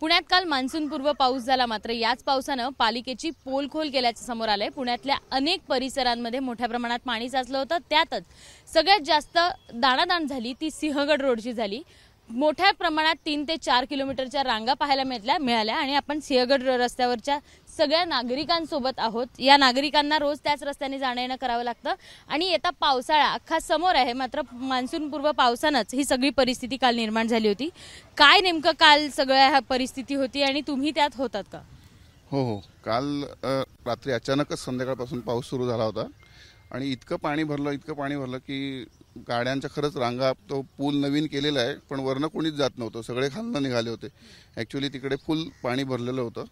पुण्यात काल मान्सूनपूर्व पाऊस झाला, मात्र याच पावसानं पालिकेची पोलखोल केल्याचं समोर आलंय। पुण्यातल्या अनेक परिसरांमध्ये मोठ्या प्रमाणात पाणी साचलं होतं। त्यातच सगळ्यात जास्त दाणादाण झाली ती सिंहगड रोडची झाली। मोठ्या प्रमाणात 3 ते 4 किलोमीटरच्या रांगा पाहायला मिळाल्या आणि आपण सिंहगड रस्त्यावरच्या सगळ्या नागरिकांसोबत आहोत। या नागरिकांना रोज त्याच रस्त्याने जाणं येणं करावं लागतं आणि येता पावसाळा अख्खा समोर आहे, मात्र मान्सूनपूर्व पावसानंच ही सगळी परिस्थिती काल निर्माण झाली होती। काय नेमकं काल सगळ्या परिस्थिती होती आणि तुम्ही त्यात होतात का? हो, काल रात्री अचानकच संध्याकाळपासून पाऊस सुरू झाला होता आणि इतकं पाणी भरलं की गाड्यांच्या खरंच रांगा, तो पूल नवीन केलेला आहे पण वरनं कोणीच जात नव्हतं, सगळे खालनं निघाले होते। ॲक्च्युली तिकडे फुल पाणी भरलेलं होतं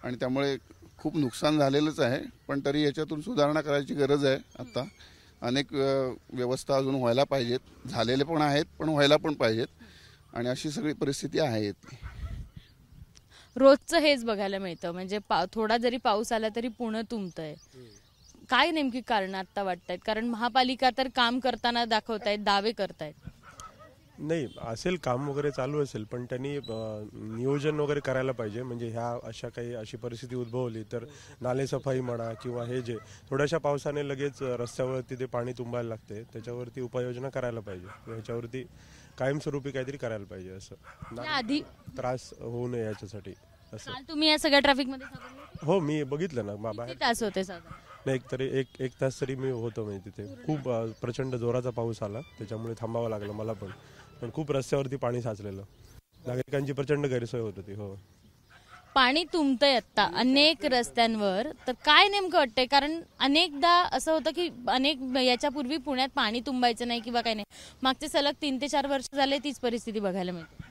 आणि त्यामुळे खूप नुकसान झालेलंच आहे, पण तरी याच्यातून सुधारणा करायची गरज आहे। आता अनेक व्यवस्था अजून व्हायला पाहिजेत, झालेले पण आहेत पण व्हायला पण पाहिजेत आणि अशी सगळी परिस्थिती आहे। रोजचं हेच बघायला मिळतं, म्हणजे थोडा जरी पाऊस आला तरी पुणे तुंबतंय। काय नेमकी कारण आता वाटतायत? कारण महापालिका तर काम करताना दाखवतायत, दावे करतायत। नाही असेल, काम वगैरे चालू असेल, पण त्यांनी नियोजन वगैरे करायला पाहिजे। म्हणजे अशी परिस्थिती उद्भवली तर नाले सफाई म्हणा किंवा हे जे थोड्याशा पावसाने लगेच रस्त्यावरती ते पाणी तुंबायला लागते, त्याच्यावरती उपाययोजना करायला पाहिजे। याच्यावरती कायमस्वरूपी काहीतरी करायला पाहिजे, असं आधी त्रास होऊ नये याच्यासाठी। काल तुम्ही या सगळ्या ट्रॅफिक मध्ये हो, मी बघितलं ना, किती तास होते साधारण? नाही, एक तास तरी मी होतो। म्हणजे तिथे खूप प्रचंड जोराचा पाऊस आला, त्याच्यामुळे थांबावं लागलं मला पण खूप रस्त्यावरती पाणी साचलेलं, नागरिकांची प्रचंड गैरसोय होत होती। हो, पाणी तुंबतंय आता अनेक रस्त्यांवर, तर काय नेमकं वाटतंय? कारण अनेकदा असं होतं की याच्यापूर्वी पुण्यात पाणी तुंबायचं नाही किंवा काही नाही, मागचे सलग 3 ते 4 वर्ष झाले तीच परिस्थिती बघायला मिळते।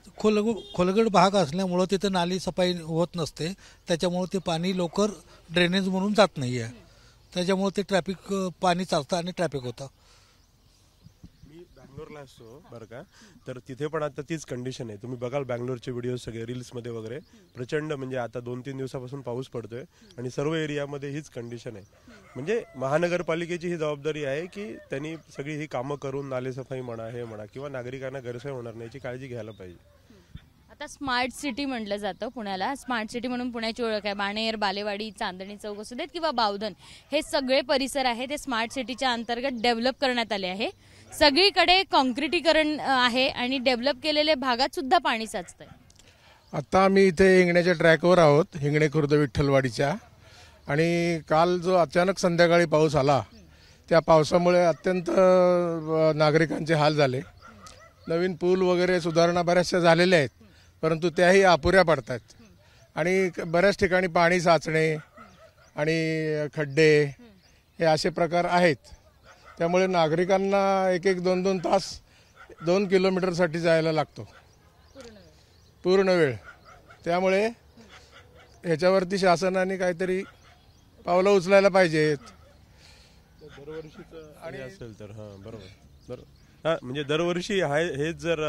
खोलगड भाग असल्यामुळं तिथं नाली सफाई होत नसते, त्याच्यामुळे ते पाणी लवकर ड्रेनेज म्हणून जात नाही आहे, त्याच्यामुळे ते पाणी चालतं आणि ट्रॅफिक होतं। मी बँगलोरला असतो बरं का, तर तिथे पण आता तीच कंडिशन आहे। तुम्ही बघाल बँगलोरचे व्हिडिओ सगळे रील्समध्ये वगैरे, प्रचंड म्हणजे आता 2-3 दिवसापासून पाऊस पडतोय आणि सर्व एरियामध्ये हीच कंडिशन आहे। म्हणजे महानगरपालिकेची ही जबाबदारी आहे की त्यांनी सगळी ही कामं करून नाले सफाई म्हणा, हे म्हणा, किंवा नागरिकांना गैरसोय होणार नाही याची काळजी घ्यायला पाहिजे। आता स्मार्ट सिटी म्हटलं जातं पुण्याला, स्मार्ट सिटी म्हणून पुण्याची ओळख आहे। बाणेर, बालेवाडी, चांदणी चौक असू देत किंवा बावधन, हे सगळे परिसर आहे ते स्मार्ट सिटीच्या अंतर्गत डेव्हलप करण्यात आले आहे। सगळीकडे कॉन्क्रिटीकरण आहे आणि डेव्हलप केलेल्या भागात सुद्धा पाणी साचतंय। आता आम्ही इथे हिंगण्याच्या ट्रॅकवर आहोत, हिंगणे खुर्द विठ्ठलवाडीच्या, आणि काल जो अचानक संध्याकाळी पाऊस आला त्या पावसामुळे अत्यंत नागरिकांचे हाल झाले। नवीन पूल वगैरे सुधारणा बऱ्याचशा झालेल्या आहेत, परंतु त्याही अपुऱ्या पडतात आणि बऱ्याच ठिकाणी पाणी साचणे आणि खड्डे हे असे प्रकार आहेत। त्यामुळे नागरिकांना 1-1, 2-2 तास 2 किलोमीटरसाठी जायला लागतो पूर्ण वेळ। त्यामुळे ह्याच्यावरती शासनाने काहीतरी पावलं उचलायला पाहिजेत। आणि असेल तर बरोबर म्हणजे दरवर्षी हेच जर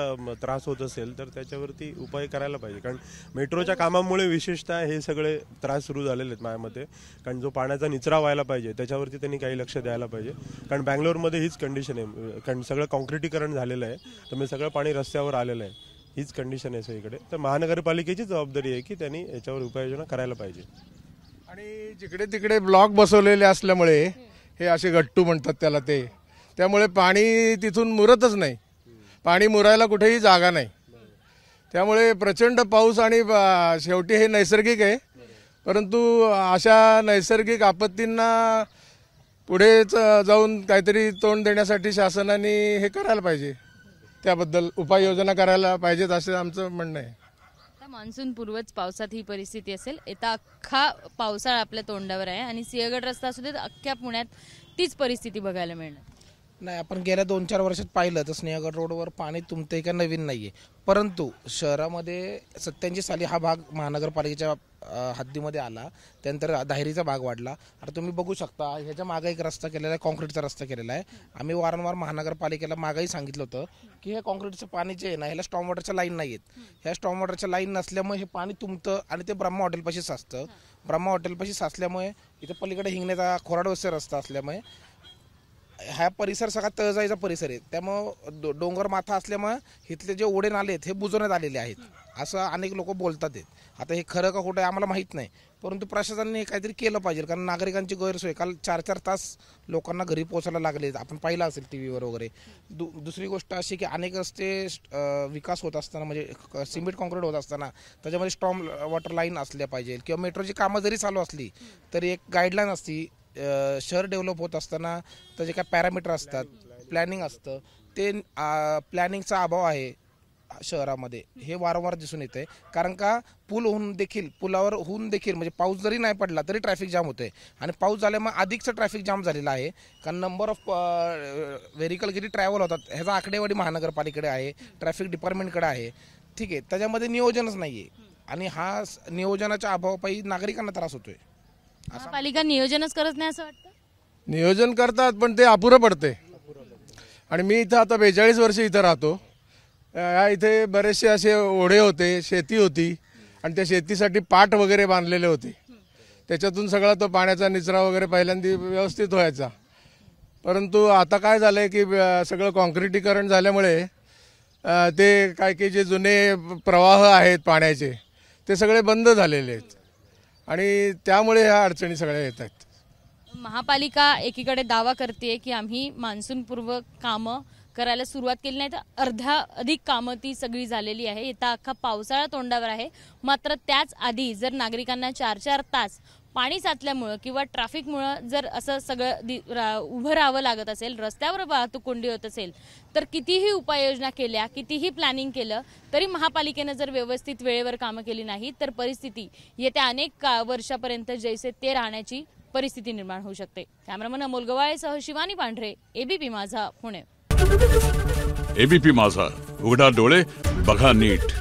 त्रास होत असेल तर त्याच्यावरती उपाय करायला पाहिजे। कारण मेट्रोच्या कामामुळे विशेषतः हे सगळे त्रास सुरू झालेले आहेत माझ्या मते। कारण जो पाण्याचा निचरा व्हायला पाहिजे त्याच्यावरती त्यांनी काही लक्ष द्यायला पाहिजे। कारण बँगलोरमध्ये हीच कंडिशन आहे, कारण सगळं कॉन्क्रिटीकरण झालेलं आहे, त्यामुळे सगळं पाणी रस्त्यावर आलेलं आहे, हीच कंडिशन आहे सगळीकडे। तर महानगरपालिकेची जबाबदारी आहे की त्यांनी याच्यावर उपाययोजना करायला पाहिजे। आणि जिकडे तिकडे ब्लॉक बसवलेले असल्यामुळे हे असे गट्टू म्हणतात त्याला, त्यामुळे पाणी तिथून मुरतच नाही, पाणी मुरायला कुठेही जागा नाही। त्यामुळे प्रचंड पाऊस आणि शेवटी हे नैसर्गिक आहे, परंतु अशा नैसर्गिक आपत्तींना पुढे जाऊन काहीतरी तोंड देण्यासाठी शासनाने हे करायला पाहिजे, त्याबद्दल उपाययोजना करायला पाहिजेत असं आमचं म्हणणं आहे। मान्सून पूर्वच पावसात ही परिस्थिती असेल, येता अख्खा पावसाळा आपल्या तोंडावर आहे आणि सिंहगड रस्ता असू देत, अख्ख्या पुण्यात तीच परिस्थिती बघायला मिळणार नाही। आपण गेल्या 2-4 वर्षात पाहिलं तर सिंहगड रोडवर पाणी तुंबते का नवीन नाहीये, परंतु शहरामध्ये 87 साली हा भाग महानगरपालिकेच्या हद्दीमध्ये आला, त्यानंतर दाहेरीचा भाग वाढला। आता तुम्ही बघू शकता ह्याच्या मागे एक रस्ता केलेला आहे, कॉन्क्रीटचा रस्ता केलेला आहे। आम्ही वारंवार महानगरपालिकेला मागेही सांगितलं होतं की हे कॉन्क्रीटचं पाणी जे आहे ना, ह्याला स्टॉर्म वॉटरच्या लाईन नाही आहेत, ह्या स्टॉर्म वॉटरच्या लाईन नसल्यामुळे हे पाणी तुंबतं आणि ते ब्रह्मा हॉटेलपाशी साचतं। ब्रह्मा हॉटेलपाशी साचल्यामुळे इथे पलीकडे हिंगण्याचा खोराडवस्ती रस्ता असल्यामुळे हा परिसर सगळा तळजाईचा परिसर आहे, त्यामुळं डोंगर माथा असल्यामुळे इथले जे ओढे नाले आहेत हे बुजवण्यात आलेले आहेत असं अनेक लोक बोलतात आहेत. आता हे खरं का खोटं आहे आम्हाला माहीत नाही, परंतु प्रशासनाने हे काहीतरी केलं पाहिजे, कारण नागरिकांची गैरसोय. काल 4-4 तास लोकांना घरी पोहोचायला लागले, आपण पाहिलं असेल टीव्हीवर वगैरे. दुसरी गोष्ट अशी की अनेक रस्ते विकास होत असताना, म्हणजे सिमेंट कॉन्क्रीट होत असताना त्याच्यामध्ये स्टॉर्म वॉटर लाईन असल्या पाहिजे, किंवा मेट्रोची कामं जरी चालू असली तरी एक गाईडलाईन असती. शहर डेव्हलप होत असताना त्याचे काय पॅरामीटर असतात, प्लॅनिंग असतं, ते प्लॅनिंगचा अभाव आहे शहरामध्ये, हे वारंवार दिसून येत आहे. कारण का पुलावर होऊन देखील म्हणजे पाऊस जरी नाही पडला तरी ट्रॅफिक जाम होतोय, आणि पाऊस झाल्यामुळे अधिकचं ट्रॅफिक जाम झालेलं आहे. कारण नंबर ऑफ व्हेरिकल किती ट्रॅव्हल होतात ह्याचा आकडेवारी महानगरपालिकेकडे आहे, ट्रॅफिक डिपार्टमेंटकडे आहे. ठीक आहे, त्याच्यामध्ये नियोजनच नाही आहे, आणि हा नियोजनाच्या अभावापायी नागरिकांना त्रास होतोय. महापालिका नियोजनच करत नाही असं वाटतं. नियोजन करतात पण ते अपुरं पडते. आणि मी इथं आता 42 वर्ष इथं राहतो. या इथे बरेचसे असे ओढे होते, शेती होती, आणि त्या शेतीसाठी पाट वगैरे बांधलेले होते. त्याच्यातून सगळा तो पाण्याचा निचरा वगैरे पहिल्यांदा व्यवस्थित व्हायचा. परंतु आता काय झालं आहे की सगळं कॉन्क्रिटीकरण झाल्यामुळे ते काय की जे जुने प्रवाह आहेत पाण्याचे ते सगळे बंद झालेले आहेत, आणि त्यामुळे ह्या अडचणी सगळ्या येत आहेत. महापालिका एकीकडे दावा करते की आम्ही मान्सूनपूर्व कामं करायला सुरुवात केली नाही, तर अधिक कामं ती सगळी झालेली आहे. येता अख्खा पावसाळा तोंडावर आहे. मात्र त्याच आधी जर नागरिकांना 4-4 तास पाणी साचल्यामुळं किंवा ट्रॅफिकमुळं जर असं सगळं उभं राहावं लागत असेल, रस्त्यावर वाहतूक कोंडी होत असेल, तर कितीही उपाययोजना केल्या, कितीही प्लॅनिंग केलं तरी महापालिकेनं जर व्यवस्थित वेळेवर कामं केली नाही तर परिस्थिती येत्या अनेक वर्षापर्यंत जैसे ते राहण्याची परिस्थिती निर्माण होऊ शकते. कॅमेरामन अमोल गवाळेसह शिवानी पांढरे, एबीपी माझा, पुणे. एबीपी माझा, उघडा डोळे बघा नीट.